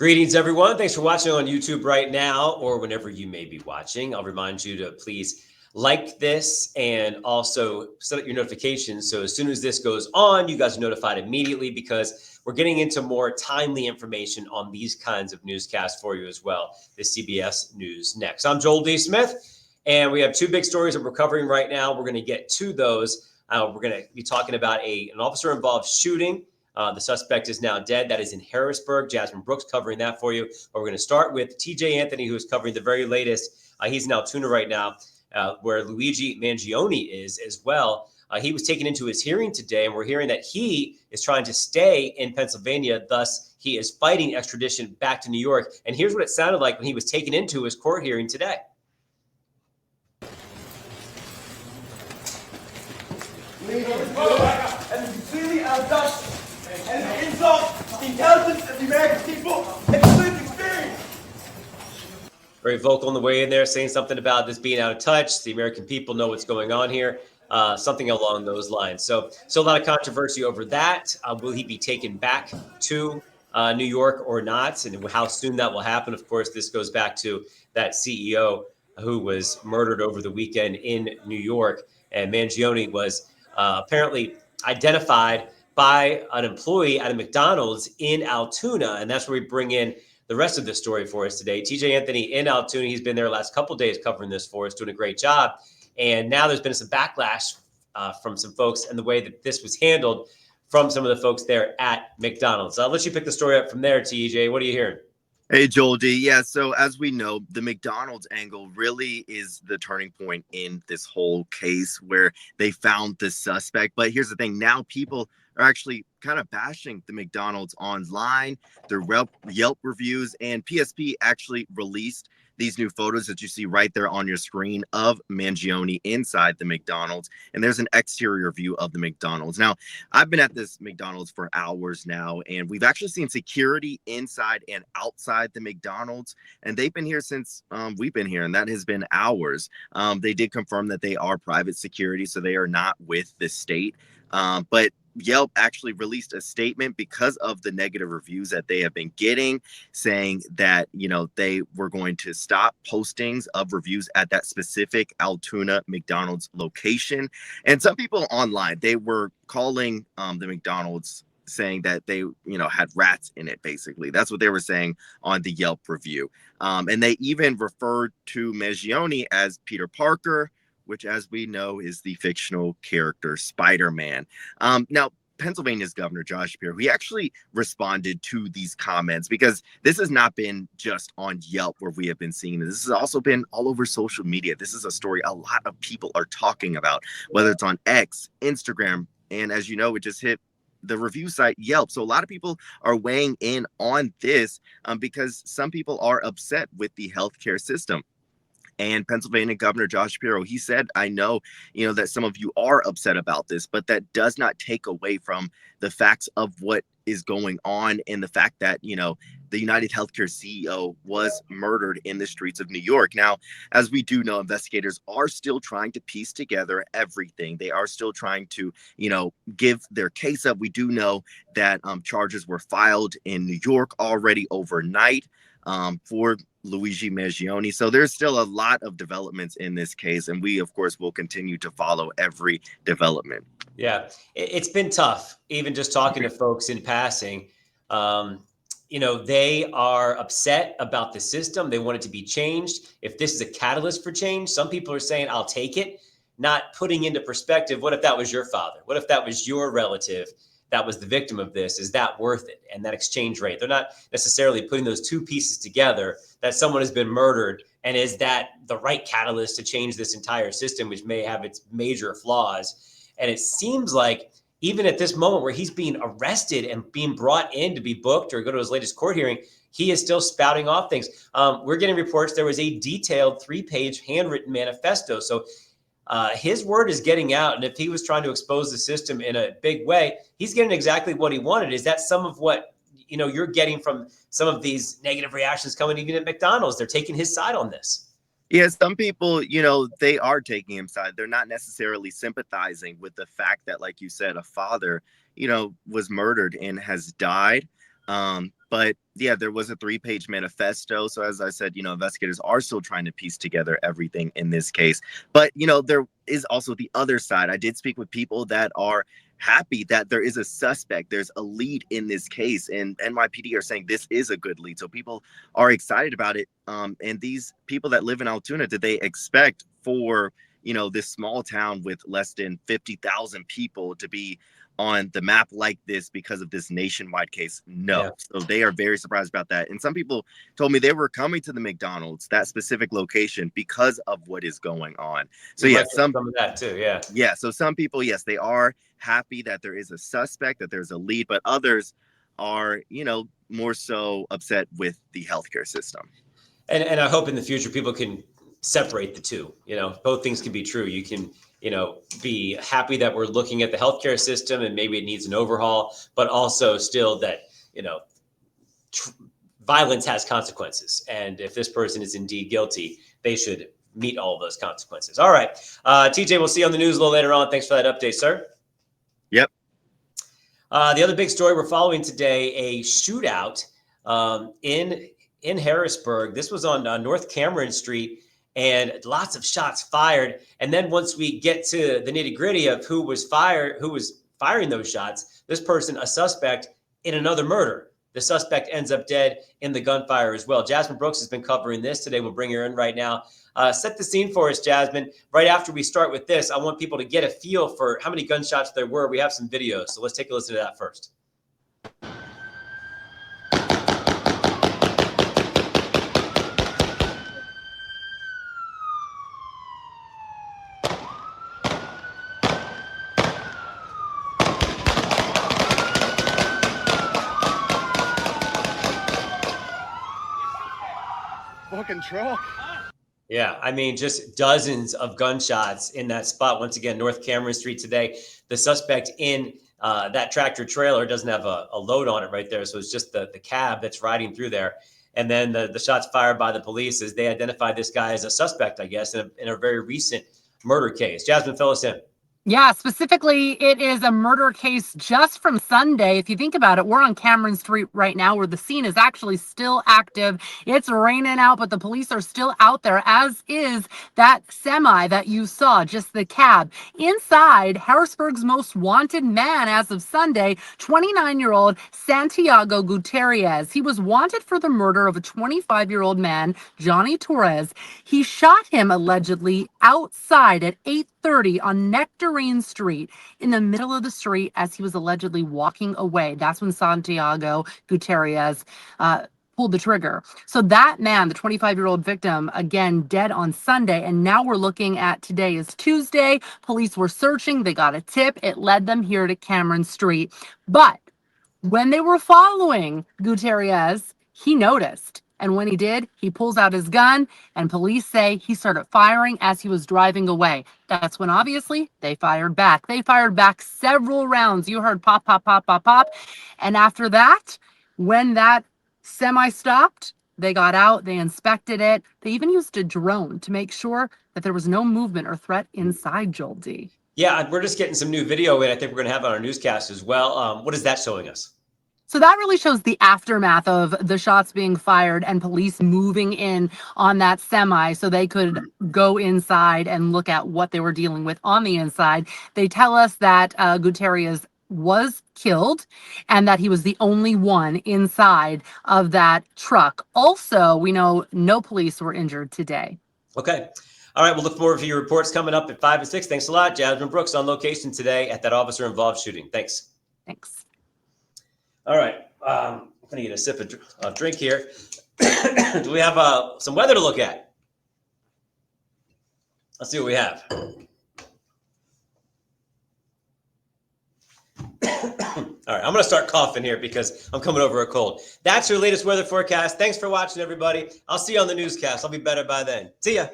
Greetings, everyone. Thanks for watching on YouTube right now or whenever you may be watching. I'll remind you to please like this and also set up your notifications. So as soon as this goes on, you guys are notified immediately because we're getting into more timely information on these kinds of newscasts for you as well. The CBS News Next. I'm Joel D. Smith, and we have two big stories that we're covering right now. We're going to get to those. We're going to be talking about an officer-involved shooting. The suspect is now dead. That is in Harrisburg. Jasmine Brooks covering that for you. But we're going to start with TJ Anthony, who is covering the very latest. He's in Altoona right now, where Luigi Mangione is as well. He was taken into his hearing today, and we're hearing that he is trying to stay in Pennsylvania. Thus, he is fighting extradition back to New York. And here's what it sounded like when he was taken into his court hearing today. And completely outdone and insult the intelligence of the American people and the lived experience. Very vocal on the way in there, saying something about this being out of touch. The American people know what's going on here. Something along those lines. So a lot of controversy over that. Will he be taken back to New York or not? And how soon that will happen? Of course, this goes back to that CEO who was murdered over the weekend in New York. And Mangione was apparently identified by an employee at a McDonald's in Altoona. And that's where we bring in the rest of the story for us today. TJ Anthony in Altoona. He's been there the last couple of days covering this for us, doing a great job. And now there's been some backlash from some folks and the way that this was handled from some of the folks there at McDonald's. I'll let you pick the story up from there, TJ. What are you hearing? Hey, Joel D. Yeah, so as we know, the McDonald's angle really is the turning point in this whole case where they found the suspect. But here's the thing. Now people are actually kind of bashing the McDonald's online, their Yelp reviews, and PSP actually released these new photos that you see right there on your screen of Mangione inside the McDonald's. And there's an exterior view of the McDonald's. Now, I've been at this McDonald's for hours now, and we've actually seen security inside and outside the McDonald's. And they've been here since we've been here, and that has been hours. They did confirm that they are private security, so they are not with the state. But Yelp actually released a statement because of the negative reviews that they have been getting, saying that, they were going to stop postings of reviews at that specific Altoona McDonald's location. And some people online, they were calling the McDonald's saying that they, had rats in it, basically. That's what they were saying on the Yelp review. And they even referred to Mangione as Peter Parker, which, as we know, is the fictional character Spider-Man. Now, Pennsylvania's Governor Josh Shapiro, he actually responded to these comments because this has not been just on Yelp where we have been seeing this. This has also been all over social media. This is a story a lot of people are talking about, whether it's on X, Instagram, and as you know, it just hit the review site Yelp. So a lot of people are weighing in on this because some people are upset with the healthcare system. And Pennsylvania Governor Josh Shapiro, he said, I know, that some of you are upset about this, but that does not take away from the facts of what is going on and the fact that, the United Healthcare CEO was murdered in the streets of New York. Now, as we do know, investigators are still trying to piece together everything. They are still trying to, give their case up. We do know that charges were filed in New York already overnight for Luigi Mangione. So there's still a lot of developments in this case, and we, of course, will continue to follow every development. Yeah, it's been tough, even just talking to folks in passing. They are upset about the system. They want it to be changed. If this is a catalyst for change, some people are saying, I'll take it, not putting into perspective, what if that was your father? What if that was your relative that was the victim of this? Is that worth it? And that exchange rate, they're not necessarily putting those two pieces together, that someone has been murdered. And is that the right catalyst to change this entire system, which may have its major flaws? And it seems like even at this moment where he's being arrested and being brought in to be booked or go to his latest court hearing, he is still spouting off things. We're getting reports there was a detailed 3-page handwritten manifesto. So his word is getting out. And if he was trying to expose the system in a big way, he's getting exactly what he wanted. Is that some of what, you're getting from some of these negative reactions coming even at McDonald's? They're taking his side on this. Yeah, some people, they are taking him side. They're not necessarily sympathizing with the fact that, like you said, a father, was murdered and has died. But yeah, there was a 3-page manifesto. So as I said, investigators are still trying to piece together everything in this case. But, there is also the other side. I did speak with people that are happy that there is a suspect, there's a lead in this case, and NYPD are saying this is a good lead. So people are excited about it. And these people that live in Altoona, did they expect for, this small town with less than 50,000 people to be on the map like this because of this nationwide case? No. Yeah. So they are very surprised about that. And some people told me they were coming to the McDonald's, that specific location, because of what is going on. So yeah, some of that too. Yeah. Yeah. So some people, yes, they are happy that there is a suspect, that there's a lead, but others are, more so upset with the healthcare system. And I hope in the future people can separate the two. Both things can be true. You can, be happy that we're looking at the healthcare system and maybe it needs an overhaul, but also still that, violence has consequences. And if this person is indeed guilty, they should meet all of those consequences. All right. TJ, we'll see you on the news a little later on. Thanks for that update, sir. Yep. The other big story we're following today, a shootout in Harrisburg. This was on North Cameron Street, and lots of shots fired. And then once we get to the nitty gritty of who was firing those shots, this person, a suspect in another murder. The suspect ends up dead in the gunfire as well. Jasmine Brooks has been covering this today. We'll bring her in right now. Set the scene for us, Jasmine. Right after we start with this, I want people to get a feel for how many gunshots there were. We have some videos, so let's take a listen to that first. Fucking truck. Yeah, I mean, just dozens of gunshots in that spot. Once again, North Cameron Street today. The suspect in that tractor trailer doesn't have a load on it right there. So it's just the cab that's riding through there. And then the shots fired by the police as they identified this guy as a suspect, I guess, in a very recent murder case. Jasmine, fill us in. Yeah, specifically, it is a murder case just from Sunday. If you think about it, we're on Cameron Street right now where the scene is actually still active. It's raining out, but the police are still out there, as is that semi that you saw, just the cab. Inside, Harrisburg's most wanted man as of Sunday, 29-year-old Santiago Gutierrez. He was wanted for the murder of a 25-year-old man, Johnny Torres. He shot him allegedly outside at 8:30 on Nectarine Street, in the middle of the street, as he was allegedly walking away. That's when Santiago Gutierrez pulled the trigger. So that man, the 25-year-old victim, again, dead on Sunday. And now we're looking at today is Tuesday. Police were searching. They got a tip. It led them here to Cameron Street. But when they were following Gutierrez, he noticed. And when he did, he pulls out his gun, and police say he started firing as he was driving away. That's when, obviously, they fired back. They fired back several rounds. You heard pop, pop, pop, pop, pop. And after that, when that semi stopped, they got out, they inspected it. They even used a drone to make sure that there was no movement or threat inside, Joel D. Yeah, we're just getting some new video in. I think we're going to have it on our newscast as well. What is that showing us? So that really shows the aftermath of the shots being fired and police moving in on that semi so they could go inside and look at what they were dealing with on the inside. They tell us that Gutierrez was killed and that he was the only one inside of that truck. Also, we know no police were injured today. Okay. All right. We'll look forward to your reports coming up at 5 and 6. Thanks a lot. Jasmine Brooks on location today at that officer-involved shooting. Thanks. Thanks. All right. I'm going to get a sip of drink here. Do we have some weather to look at? Let's see what we have. All right. I'm going to start coughing here because I'm coming over a cold. That's your latest weather forecast. Thanks for watching, everybody. I'll see you on the newscast. I'll be better by then. See ya.